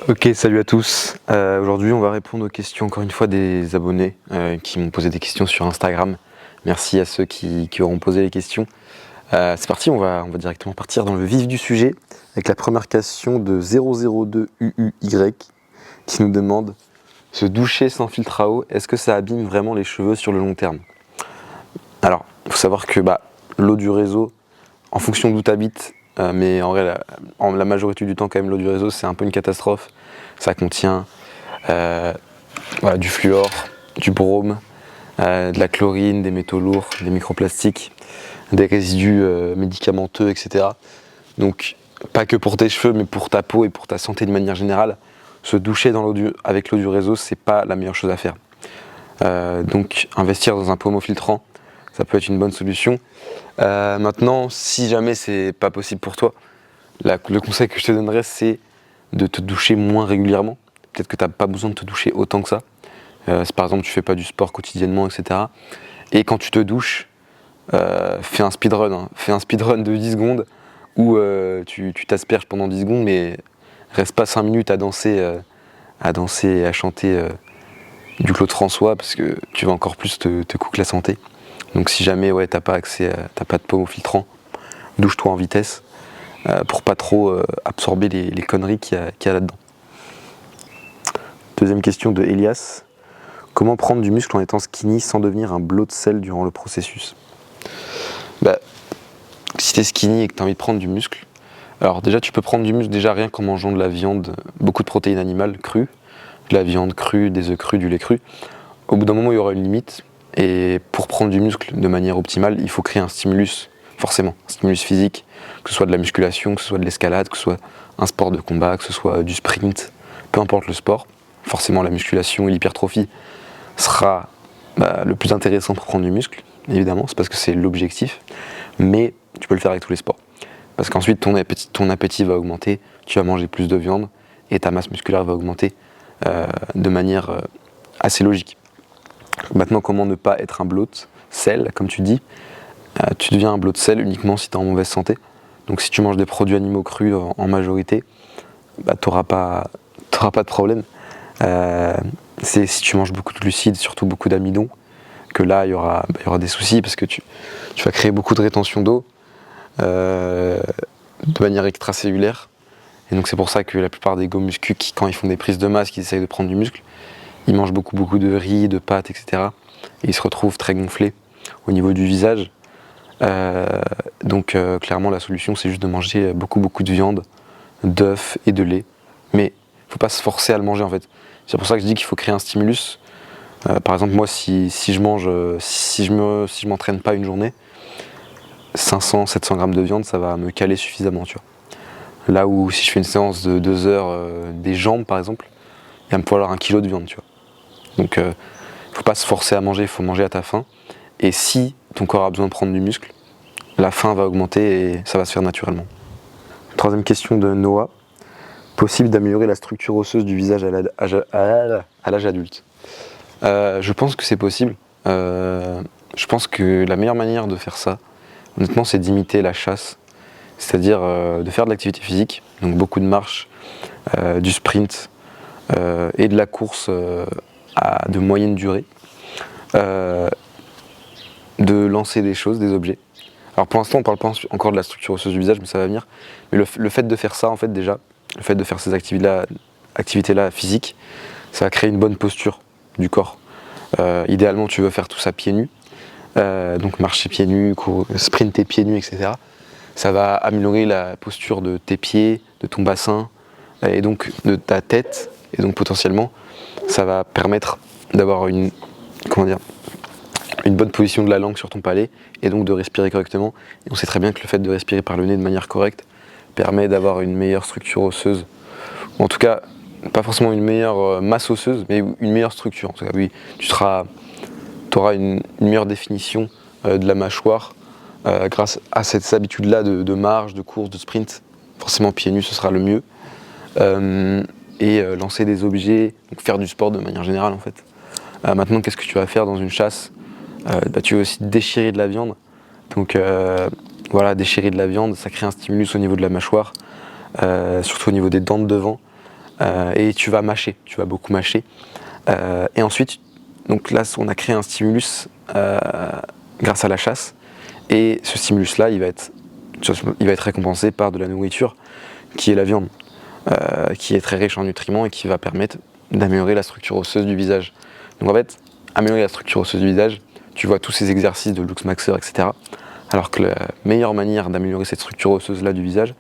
Ok, salut à tous. Aujourd'hui, on va répondre aux questions encore une fois des abonnés qui m'ont posé des questions sur Instagram. Merci à ceux qui auront posé les questions. C'est parti, on va directement partir dans le vif du sujet avec la première question de 002UUY qui nous demande: se doucher sans filtre à eau, est-ce que ça abîme vraiment les cheveux sur le long terme? Alors, il faut savoir que l'eau du réseau, en fonction d'où tu habites, mais en vrai, la majorité du temps, quand même, l'eau du réseau, c'est un peu une catastrophe. Ça contient du fluor, du brome, de la chlorine, des métaux lourds, des microplastiques, des résidus médicamenteux, etc. Donc, pas que pour tes cheveux, mais pour ta peau et pour ta santé de manière générale, se doucher avec l'eau du réseau, c'est pas la meilleure chose à faire. Donc, investir dans un pommeau filtrant, ça peut être une bonne solution. Maintenant, si jamais c'est pas possible pour toi, le conseil que je te donnerais, c'est de te doucher moins régulièrement. Peut-être que tu n'as pas besoin de te doucher autant que ça. Si par exemple tu fais pas du sport quotidiennement, etc. Et quand tu te douches, fais un speedrun. Fais un speedrun de 10 secondes où tu t'asperges pendant 10 secondes, mais reste pas 5 minutes à danser et à chanter du Claude François, parce que tu vas encore plus te coûter la santé. Donc si jamais t'as pas de pommeau filtrant, douche-toi en vitesse pour pas trop absorber les conneries qu'il y a là-dedans. Deuxième question de Elias: comment prendre du muscle en étant skinny sans devenir un blot de sel durant le processus? Si t'es skinny et que t'as envie de prendre du muscle, alors déjà tu peux prendre du muscle déjà rien qu'en mangeant de la viande, beaucoup de protéines animales crues, de la viande crue, des œufs crus, du lait cru. Au bout d'un moment il y aura une limite, et pour prendre du muscle de manière optimale, il faut créer un stimulus, forcément, un stimulus physique, que ce soit de la musculation, que ce soit de l'escalade, que ce soit un sport de combat, que ce soit du sprint, peu importe le sport. Forcément la musculation et l'hypertrophie sera le plus intéressant pour prendre du muscle, évidemment, c'est parce que c'est l'objectif, mais tu peux le faire avec tous les sports. Parce qu'ensuite ton appétit va augmenter, tu vas manger plus de viande et ta masse musculaire va augmenter de manière assez logique. Maintenant, comment ne pas être un blot sel, comme tu dis? Tu deviens un blot sel uniquement si tu es en mauvaise santé. Donc si tu manges des produits animaux crus en majorité, tu n'auras pas de problème. C'est si tu manges beaucoup de glucides, surtout beaucoup d'amidon, que là il y aura des soucis, parce que tu vas créer beaucoup de rétention d'eau de manière extracellulaire. Et donc c'est pour ça que la plupart des go muscu, quand ils font des prises de masse, qu'ils essayent de prendre du muscle, ils mangent beaucoup de riz, de pâtes, etc. Et ils se retrouvent très gonflés au niveau du visage. Donc clairement la solution, c'est juste de manger beaucoup de viande, d'œufs et de lait. Mais il ne faut pas se forcer à le manger en fait. C'est pour ça que je dis qu'il faut créer un stimulus. Par exemple, moi, si je m'entraîne pas une journée, 500-700 grammes de viande, ça va me caler suffisamment, tu vois. Là où si je fais une séance de 2 heures des jambes, par exemple, il va me falloir 1 kilo de viande, tu vois. Donc, faut pas se forcer à manger, il faut manger à ta faim. Et si ton corps a besoin de prendre du muscle, la faim va augmenter et ça va se faire naturellement. Troisième question de Noah: possible d'améliorer la structure osseuse du visage à l'âge adulte? Je pense que c'est possible. Je pense que la meilleure manière de faire ça, honnêtement, c'est d'imiter la chasse. C'est-à-dire de faire de l'activité physique, donc beaucoup de marche, du sprint et de la course de moyenne durée, de lancer des choses, des objets. Alors pour l'instant on parle pas encore de la structure osseuse du visage, mais ça va venir. Mais le fait de faire ça, en fait, déjà, le fait de faire ces activités-là physiques, ça va créer une bonne posture du corps. Idéalement tu veux faire tout ça pieds nus, donc marcher pieds nus, sprinter pieds nus, etc. Ça va améliorer la posture de tes pieds, de ton bassin, et donc de ta tête, et donc potentiellement ça va permettre d'avoir une bonne position de la langue sur ton palais, et donc de respirer correctement. Et on sait très bien que le fait de respirer par le nez de manière correcte permet d'avoir une meilleure structure osseuse, ou en tout cas pas forcément une meilleure masse osseuse, mais une meilleure structure. En tout cas, oui, tu auras une meilleure définition de la mâchoire grâce à cette habitude-là de marche, de course, de sprint. Forcément pieds nus, ce sera le mieux. Lancer des objets, donc faire du sport de manière générale, en fait. Maintenant, qu'est-ce que tu vas faire dans une chasse? Tu vas aussi déchirer de la viande. Donc déchirer de la viande, ça crée un stimulus au niveau de la mâchoire, surtout au niveau des dents de devant. et tu vas mâcher, tu vas beaucoup mâcher. Et ensuite, donc là, on a créé un stimulus grâce à la chasse, et ce stimulus-là, il va être récompensé par de la nourriture qui est la viande, qui est très riche en nutriments et qui va permettre d'améliorer la structure osseuse du visage. Donc en fait, améliorer la structure osseuse du visage, tu vois tous ces exercices de Lux Maxer, etc. Alors que la meilleure manière d'améliorer cette structure osseuse-là du visage,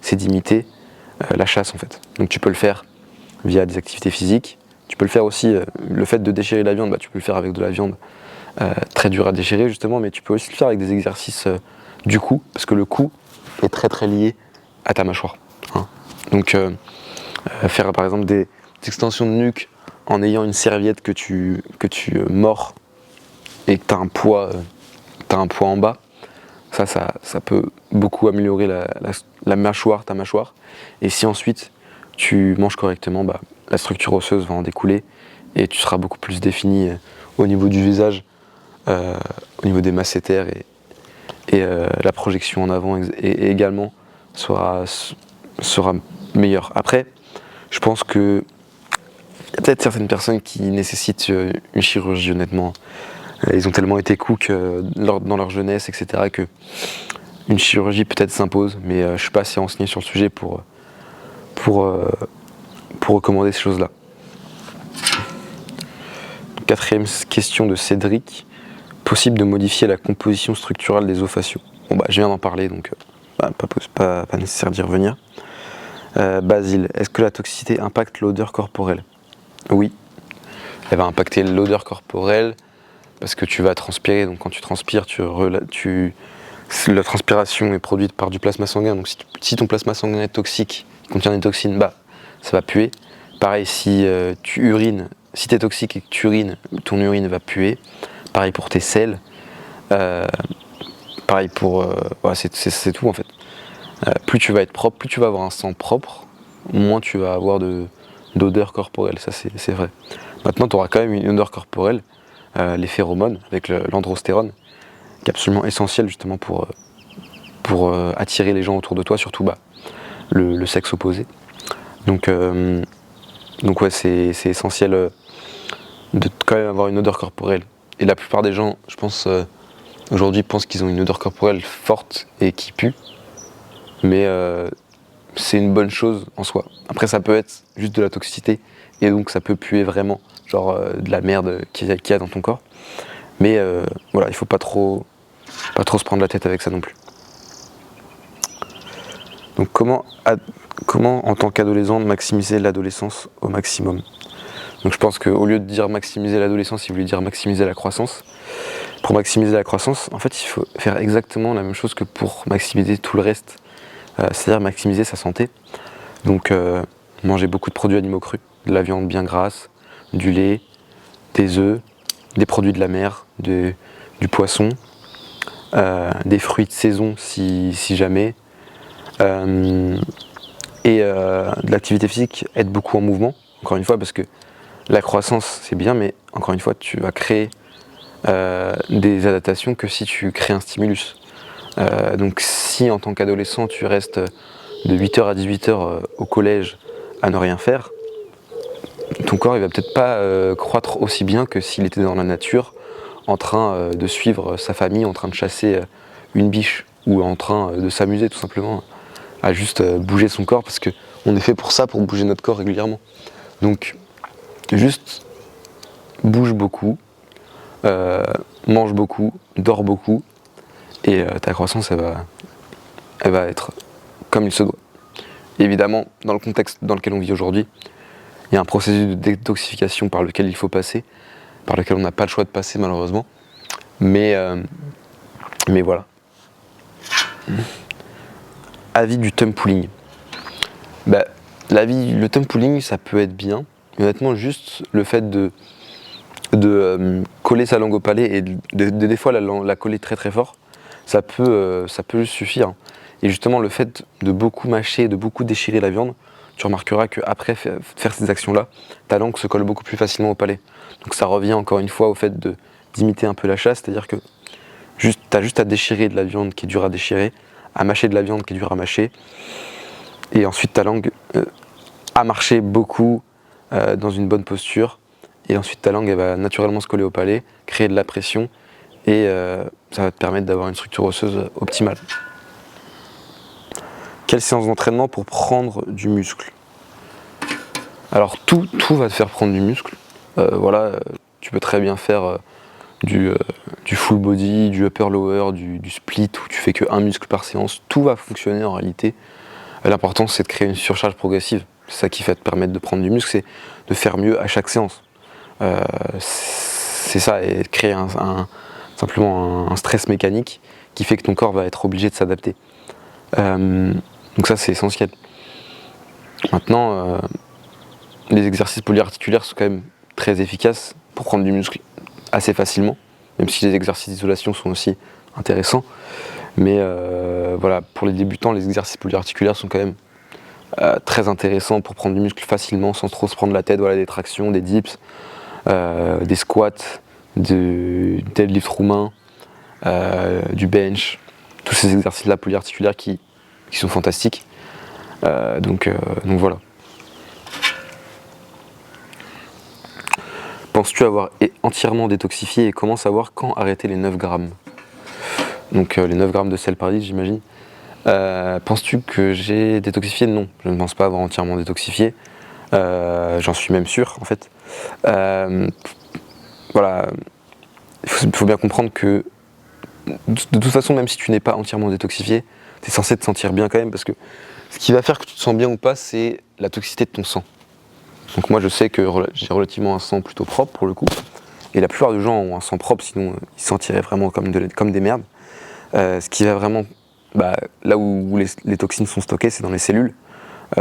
c'est d'imiter la chasse en fait. Donc tu peux le faire via des activités physiques, tu peux le faire aussi, le fait de déchirer la viande, tu peux le faire avec de la viande très dure à déchirer justement, mais tu peux aussi le faire avec des exercices du cou, parce que le cou est très très lié à ta mâchoire. Hein. Donc faire par exemple des extensions de nuque en ayant une serviette que tu mords et que tu as un poids en bas, ça peut beaucoup améliorer la mâchoire, ta mâchoire. Et si ensuite tu manges correctement, la structure osseuse va en découler et tu seras beaucoup plus défini au niveau du visage, au niveau des masséters et la projection en avant et également sera meilleure. Après, je pense que il y a peut-être certaines personnes qui nécessitent une chirurgie, honnêtement. Ils ont tellement été cooks dans leur jeunesse, etc., que une chirurgie peut-être s'impose, mais je ne suis pas assez renseigné sur le sujet pour recommander ces choses-là. Quatrième question de Cédric. Possible de modifier la composition structurale des os faciaux? Bon je viens d'en parler, donc pas nécessaire d'y revenir. Basile, est-ce que la toxicité impacte l'odeur corporelle? Oui, elle va impacter l'odeur corporelle parce que tu vas transpirer, donc quand tu transpires, la transpiration est produite par du plasma sanguin, donc si ton plasma sanguin est toxique, contient des toxines, ça va puer. Pareil, si tu urines, si tu es toxique et que tu urines, ton urine va puer. Pareil pour tes selles. Pareil pour... c'est tout en fait. Plus tu vas être propre, plus tu vas avoir un sang propre, moins tu vas avoir d'odeur corporelle, ça c'est vrai. Maintenant, tu auras quand même une odeur corporelle, les phéromones, avec l'androstérone, qui est absolument essentiel justement pour attirer les gens autour de toi, surtout le sexe opposé. Donc ouais, c'est essentiel de quand même avoir une odeur corporelle. Et la plupart des gens, je pense, aujourd'hui pensent qu'ils ont une odeur corporelle forte et qui pue. Mais c'est une bonne chose en soi. Après, ça peut être juste de la toxicité, et donc ça peut puer vraiment, genre de la merde qu'il y a dans ton corps. Mais voilà, il faut pas trop se prendre la tête avec ça non plus. Donc comment en tant qu'adolescent maximiser l'adolescence au maximum? Donc je pense qu'au lieu de dire maximiser l'adolescence, il voulait dire maximiser la croissance. Pour maximiser la croissance, en fait, il faut faire exactement la même chose que pour maximiser tout le reste. C'est-à-dire maximiser sa santé. Donc manger beaucoup de produits animaux crus, de la viande bien grasse, du lait, des œufs, des produits de la mer, du poisson, des fruits de saison si jamais, et de l'activité physique, être beaucoup en mouvement, encore une fois, parce que la croissance c'est bien, mais encore une fois tu vas créer des adaptations que si tu crées un stimulus. Donc si en tant qu'adolescent tu restes de 8h à 18h au collège à ne rien faire, ton corps il va peut-être pas croître aussi bien que s'il était dans la nature en train de suivre sa famille, en train de chasser une biche ou en train de s'amuser tout simplement à juste bouger son corps, parce que on est fait pour ça, pour bouger notre corps régulièrement. Donc juste bouge beaucoup, mange beaucoup, dors beaucoup, et ta croissance elle va être comme il se doit. Évidemment, dans le contexte dans lequel on vit aujourd'hui, il y a un processus de détoxification par lequel il faut passer, par lequel on n'a pas le choix de passer malheureusement, mais voilà. Avis du thumb pulling. Le thumb pulling, ça peut être bien, mais honnêtement juste le fait de coller sa langue au palais et des fois la coller très très fort, ça peut juste suffire. Et justement le fait de beaucoup mâcher, de beaucoup déchirer la viande, tu remarqueras qu'après faire ces actions-là, ta langue se colle beaucoup plus facilement au palais. Donc ça revient encore une fois au fait d'imiter un peu la chasse, c'est-à-dire que t'as juste à déchirer de la viande qui est dure à déchirer, à mâcher de la viande qui est dure à mâcher, et ensuite ta langue à marcher beaucoup dans une bonne posture. Et ensuite ta langue elle va naturellement se coller au palais, créer de la pression et ça va te permettre d'avoir une structure osseuse optimale. Quelle séance d'entraînement pour prendre du muscle? Alors tout va te faire prendre du muscle. Tu peux très bien faire du full body, du upper lower, du split où tu fais que un muscle par séance. Tout va fonctionner en réalité. L'important c'est de créer une surcharge progressive. C'est ça qui va te permettre de prendre du muscle, c'est de faire mieux à chaque séance. C'est ça, et créer simplement un stress mécanique qui fait que ton corps va être obligé de s'adapter. Donc ça c'est essentiel. Maintenant, les exercices polyarticulaires sont quand même très efficaces pour prendre du muscle assez facilement, même si les exercices d'isolation sont aussi intéressants. Mais voilà, pour les débutants, les exercices polyarticulaires sont quand même très intéressants pour prendre du muscle facilement, sans trop se prendre la tête. Voilà, des tractions, des dips, des squats, du deadlift roumain, du bench, tous ces exercices-là polyarticulaires qui sont fantastiques. Donc voilà. Penses-tu avoir entièrement détoxifié et comment savoir quand arrêter les 9 grammes? Donc les 9 grammes de sel par litre, j'imagine. Penses-tu que j'ai détoxifié? Non, je ne pense pas avoir entièrement détoxifié. J'en suis même sûr, en fait. Voilà, il faut bien comprendre que de toute façon, même si tu n'es pas entièrement détoxifié, tu es censé te sentir bien quand même, parce que ce qui va faire que tu te sens bien ou pas, c'est la toxicité de ton sang. Donc moi je sais que j'ai relativement un sang plutôt propre pour le coup, et la plupart des gens ont un sang propre, sinon ils se sentiraient vraiment comme des merdes. Ce qui va vraiment, là où les toxines sont stockées, c'est dans les cellules,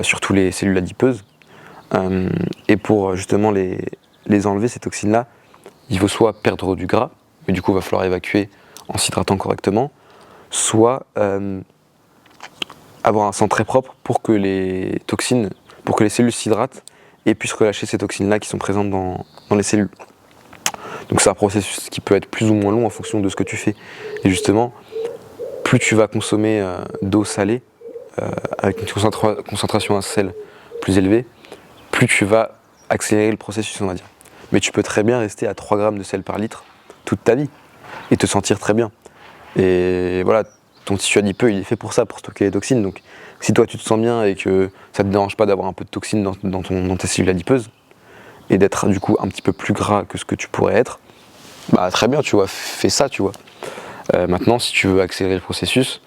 surtout les cellules adipeuses. Et pour justement les enlever, ces toxines-là, il faut soit perdre du gras, mais du coup il va falloir évacuer en s'hydratant correctement, soit avoir un sang très propre pour que les cellules s'hydratent et puissent relâcher ces toxines-là qui sont présentes dans les cellules. Donc c'est un processus qui peut être plus ou moins long en fonction de ce que tu fais. Et justement, plus tu vas consommer d'eau salée, avec une concentration en sel plus élevée, plus tu vas accélérer le processus, on va dire. Mais tu peux très bien rester à 3 grammes de sel par litre toute ta vie et te sentir très bien. Et voilà, ton tissu adipeux, il est fait pour ça, pour stocker les toxines. Donc si toi tu te sens bien et que ça te dérange pas d'avoir un peu de toxines dans tes cellules adipeuses et d'être du coup un petit peu plus gras que ce que tu pourrais être, très bien, tu vois, fais ça, tu vois. Maintenant, si tu veux accélérer le processus,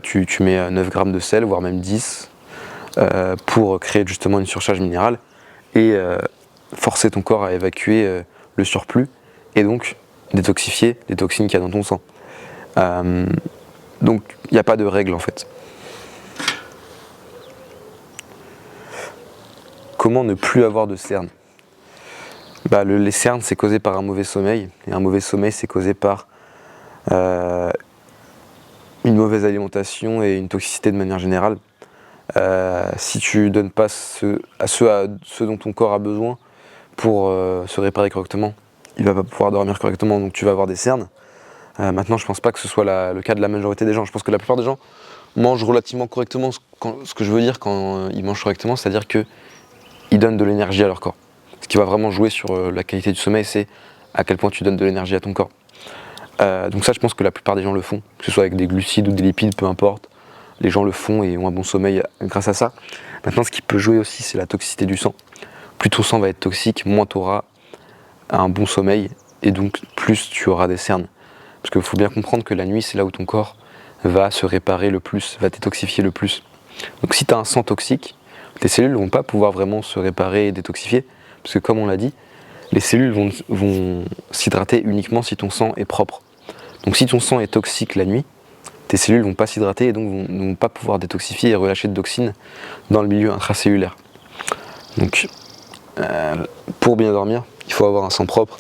tu mets 9 grammes de sel, voire même 10, pour créer justement une surcharge minérale et forcer ton corps à évacuer le surplus et donc détoxifier les toxines qu'il y a dans ton sang. Donc il n'y a pas de règle en fait. Comment ne plus avoir de cernes? Les cernes c'est causé par un mauvais sommeil, et un mauvais sommeil c'est causé par une mauvaise alimentation et une toxicité de manière générale. Si tu donnes pas ce dont ton corps a besoin pour se réparer correctement, il va pas pouvoir dormir correctement, donc tu vas avoir des cernes. Maintenant, je pense pas que ce soit le cas de la majorité des gens. Je pense que la plupart des gens mangent relativement correctement. Ce que je veux dire quand ils mangent correctement, c'est-à-dire qu'ils donnent de l'énergie à leur corps. Ce qui va vraiment jouer sur la qualité du sommeil, c'est à quel point tu donnes de l'énergie à ton corps. Donc ça, je pense que la plupart des gens le font, que ce soit avec des glucides ou des lipides, peu importe. Les gens le font et ont un bon sommeil grâce à ça. Maintenant, ce qui peut jouer aussi, c'est la toxicité du sang. Plus ton sang va être toxique, moins tu auras un bon sommeil et donc plus tu auras des cernes. Parce qu'il faut bien comprendre que la nuit, c'est là où ton corps va se réparer le plus, va détoxifier le plus. Donc si tu as un sang toxique, tes cellules ne vont pas pouvoir vraiment se réparer et détoxifier. Parce que comme on l'a dit, les cellules vont s'hydrater uniquement si ton sang est propre. Donc si ton sang est toxique la nuit, tes cellules ne vont pas s'hydrater et donc ne vont pas pouvoir détoxifier et relâcher de toxines dans le milieu intracellulaire. Donc pour bien dormir, il faut avoir un sang propre.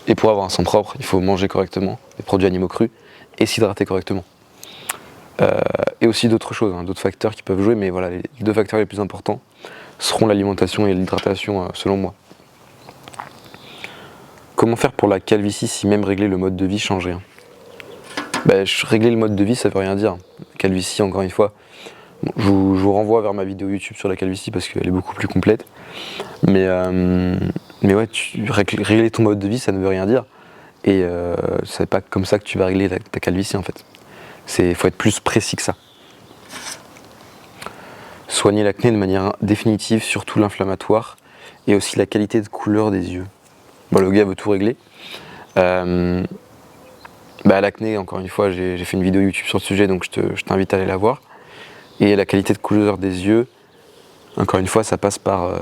Et pour avoir un sang propre, il faut manger correctement, des produits animaux crus, et s'hydrater correctement. Et aussi d'autres choses, d'autres facteurs qui peuvent jouer, mais voilà, les 2 facteurs les plus importants seront l'alimentation et l'hydratation, selon moi. Comment faire pour la calvitie si même régler le mode de vie change rien? Régler le mode de vie, ça veut rien dire. Calvitie, encore une fois, Bon, je vous renvoie vers ma vidéo YouTube sur la calvitie parce qu'elle est beaucoup plus complète. Mais ouais, régler ton mode de vie, ça ne veut rien dire. Et c'est pas comme ça que tu vas régler ta calvitie en fait. Il faut être plus précis que ça. Soigner l'acné de manière définitive, surtout l'inflammatoire, et aussi la qualité de couleur des yeux. Bon, le gars veut tout régler. L'acné, encore une fois, j'ai fait une vidéo YouTube sur le sujet, donc je t'invite à aller la voir. Et la qualité de couleur des yeux, encore une fois, ça passe par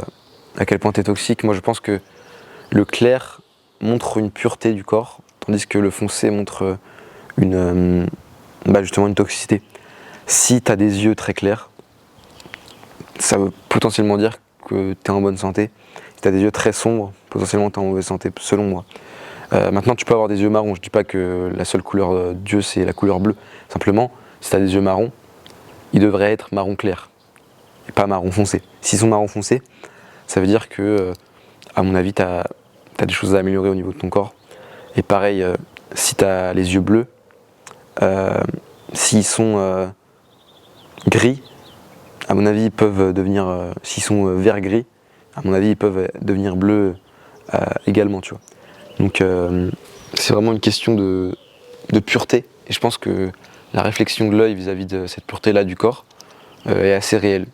à quel point tu es toxique. Moi, je pense que le clair montre une pureté du corps, tandis que le foncé montre justement une toxicité. Si tu as des yeux très clairs, ça veut potentiellement dire que tu es en bonne santé. Si tu as des yeux très sombres, potentiellement tu es en mauvaise santé, selon moi. Maintenant, tu peux avoir des yeux marrons. Je ne dis pas que la seule couleur d'yeux, c'est la couleur bleue. Simplement, si tu as des yeux marrons, ils devraient être marron clair et pas marron foncé. S'ils sont marron foncé, ça veut dire que, à mon avis, tu as des choses à améliorer au niveau de ton corps. Et pareil, si tu as les yeux bleus, s'ils sont gris, à mon avis, ils peuvent devenir, s'ils sont vert-gris, à mon avis, ils peuvent devenir bleus également, tu vois. Donc, c'est vraiment une question de pureté. Et je pense que la réflexion de l'œil vis-à-vis de cette pureté-là du corps est assez réelle.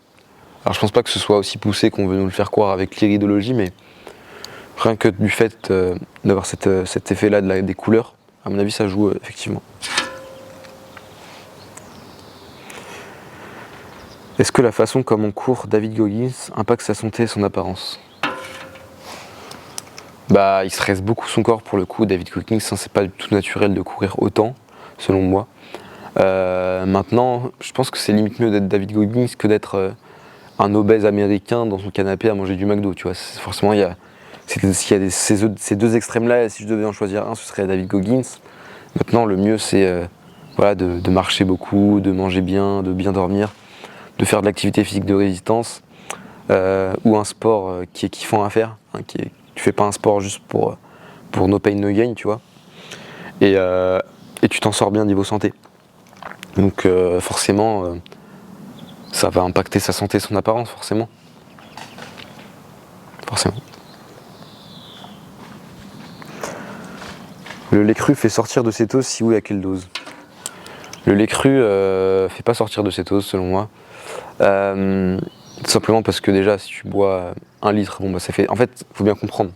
Alors, je pense pas que ce soit aussi poussé qu'on veut nous le faire croire avec l'iridologie, mais rien que du fait d'avoir cet effet-là des couleurs, à mon avis, ça joue effectivement. Est-ce que la façon comme on court David Goggins impacte sa santé et son apparence? Il stresse beaucoup son corps pour le coup, David Goggins, c'est pas du tout naturel de courir autant, selon moi. Maintenant, je pense que c'est limite mieux d'être David Goggins que d'être un obèse américain dans son canapé à manger du McDo, tu vois. Forcément, il y a ces deux extrêmes-là, et si je devais en choisir un, ce serait David Goggins. Maintenant, le mieux, c'est de marcher beaucoup, de manger bien, de bien dormir, de faire de l'activité physique de résistance, ou un sport qui est kiffant à faire, hein, tu fais pas un sport juste pour no pain no gain, tu vois, et tu t'en sors bien niveau santé. Donc forcément, ça va impacter sa santé et son apparence, forcément. Le lait cru fait sortir de cétose, si oui, à quelle dose? Le lait cru fait pas sortir de cétose, selon moi. Tout simplement parce que déjà, si tu bois 1 litre, ça fait... En fait, il faut bien comprendre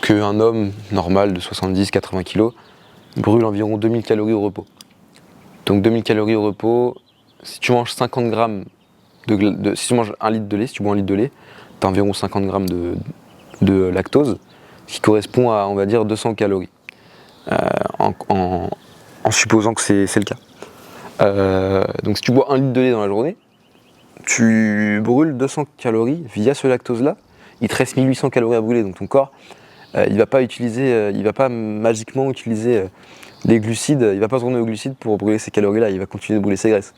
qu'un homme normal de 70-80 kg brûle environ 2000 calories au repos. Donc 2000 calories au repos, si tu manges 50 grammes si tu manges 1 litre de lait, si tu bois 1 litre de lait, tu as environ 50 grammes de lactose, ce qui correspond à, on va dire, 200 calories, en supposant que c'est le cas. Donc si tu bois 1 litre de lait dans la journée, tu brûles 200 calories via ce lactose-là, il te reste 1800 calories à brûler, donc ton corps, il va pas magiquement utiliser les glucides, il va pas tourner aux glucides pour brûler ces calories-là, il va continuer de brûler ses graisses,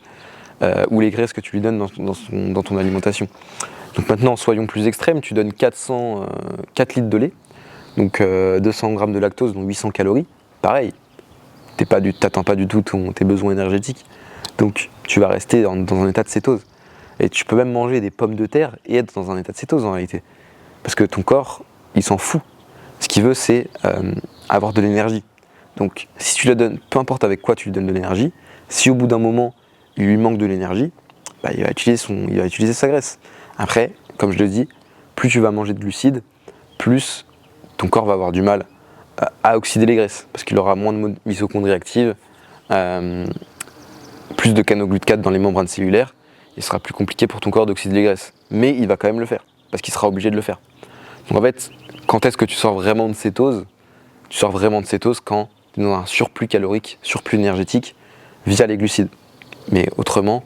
ou les graisses que tu lui donnes dans ton alimentation. Donc maintenant, soyons plus extrêmes, tu donnes 4 litres de lait, donc 200 grammes de lactose, donc 800 calories, pareil, t'atteins pas du tout tes besoins énergétiques, donc tu vas rester dans un état de cétose. Et tu peux même manger des pommes de terre et être dans un état de cétose en réalité. Parce que ton corps, il s'en fout. Ce qu'il veut, c'est avoir de l'énergie. Donc si tu la donnes, peu importe avec quoi tu lui donnes de l'énergie, si au bout d'un moment, il lui manque de l'énergie, il va utiliser sa graisse. Après, comme je le dis, plus tu vas manger de glucides, plus ton corps va avoir du mal à oxyder les graisses. Parce qu'il aura moins de mitochondries actives, plus de canaux GLUT4 dans les membranes cellulaires, il sera plus compliqué pour ton corps d'oxyder les graisses. Mais il va quand même le faire, parce qu'il sera obligé de le faire. Donc en fait, quand est-ce que tu sors vraiment de cétose? Tu sors vraiment de cétose quand tu es dans un surplus calorique, surplus énergétique, via les glucides. Mais autrement,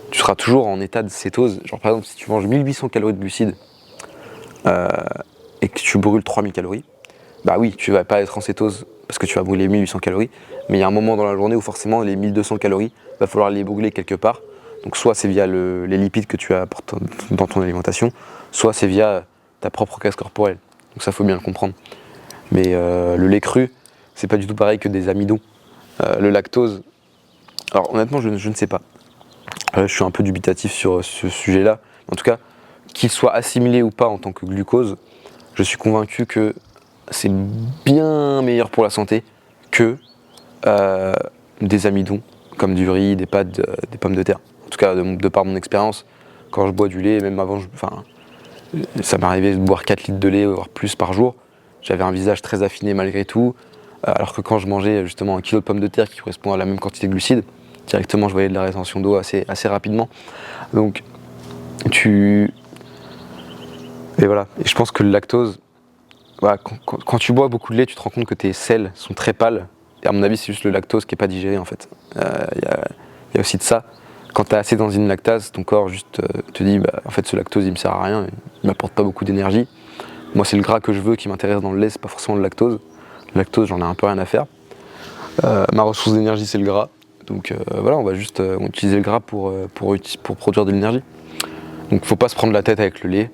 tu seras toujours en état de cétose. Genre par exemple, si tu manges 1800 calories de glucides et que tu brûles 3000 calories, oui, tu vas pas être en cétose parce que tu vas brûler 1800 calories, mais il y a un moment dans la journée où forcément les 1200 calories, il va falloir les brûler quelque part. Donc soit c'est via les lipides que tu apportes dans ton alimentation, soit c'est via ta propre casse corporelle. Donc ça, faut bien le comprendre. Mais le lait cru, c'est pas du tout pareil que des amidons. Le lactose, alors honnêtement, je ne sais pas. Je suis un peu dubitatif sur ce sujet-là. En tout cas, qu'il soit assimilé ou pas en tant que glucose, je suis convaincu que c'est bien meilleur pour la santé que des amidons, comme du riz, des pâtes, des pommes de terre. En tout cas, de par mon expérience, quand je bois du lait, même avant, ça m'arrivait de boire 4 litres de lait, voire plus par jour. J'avais un visage très affiné malgré tout, alors que quand je mangeais justement 1 kilo de pommes de terre qui correspond à la même quantité de glucides, directement je voyais de la rétention d'eau assez rapidement. Donc, Et voilà. Et je pense que le lactose, voilà, quand tu bois beaucoup de lait, tu te rends compte que tes selles sont très pâles. Et à mon avis, c'est juste le lactose qui n'est pas digéré en fait. Il y a aussi de ça. Quand tu as assez d'enzymes lactase, ton corps juste te dit en fait ce lactose il me sert à rien, il m'apporte pas beaucoup d'énergie. Moi c'est le gras que je veux qui m'intéresse dans le lait, c'est pas forcément le lactose. Le lactose j'en ai un peu rien à faire. Ma ressource d'énergie c'est le gras. Donc voilà, on va juste utiliser le gras pour produire de l'énergie. Donc faut pas se prendre la tête avec le lait.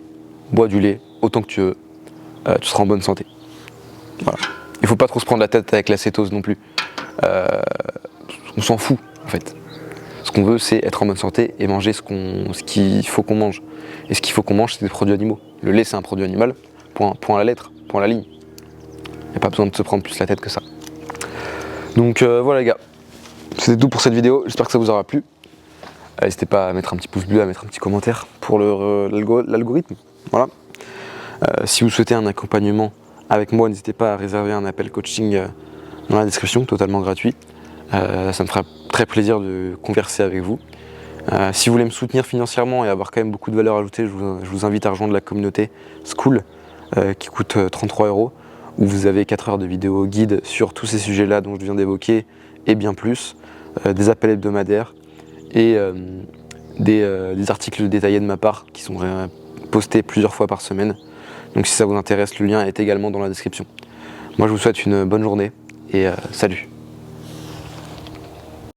Bois du lait autant que tu veux, tu seras en bonne santé. Voilà. Il faut pas trop se prendre la tête avec la cétose non plus. On s'en fout en fait. Ce qu'on veut c'est être en bonne santé et manger ce qu'il faut qu'on mange. Et ce qu'il faut qu'on mange c'est des produits animaux. Le lait c'est un produit animal, point à la lettre, point à la ligne. Il n'y a pas besoin de se prendre plus la tête que ça. Donc voilà les gars, c'était tout pour cette vidéo, j'espère que ça vous aura plu. N'hésitez pas à mettre un petit pouce bleu, à mettre un petit commentaire pour l'algorithme. Voilà. Si vous souhaitez un accompagnement avec moi, n'hésitez pas à réserver un appel coaching dans la description, totalement gratuit. Ça me fera très plaisir de converser avec vous. Si vous voulez me soutenir financièrement et avoir quand même beaucoup de valeur ajoutée, je vous invite à rejoindre la communauté School qui coûte 33 €, où vous avez 4 heures de vidéos guides sur tous ces sujets-là dont je viens d'évoquer et bien plus, des appels hebdomadaires et des articles détaillés de ma part qui sont postés plusieurs fois par semaine. Donc si ça vous intéresse, le lien est également dans la description. Moi je vous souhaite une bonne journée et salut.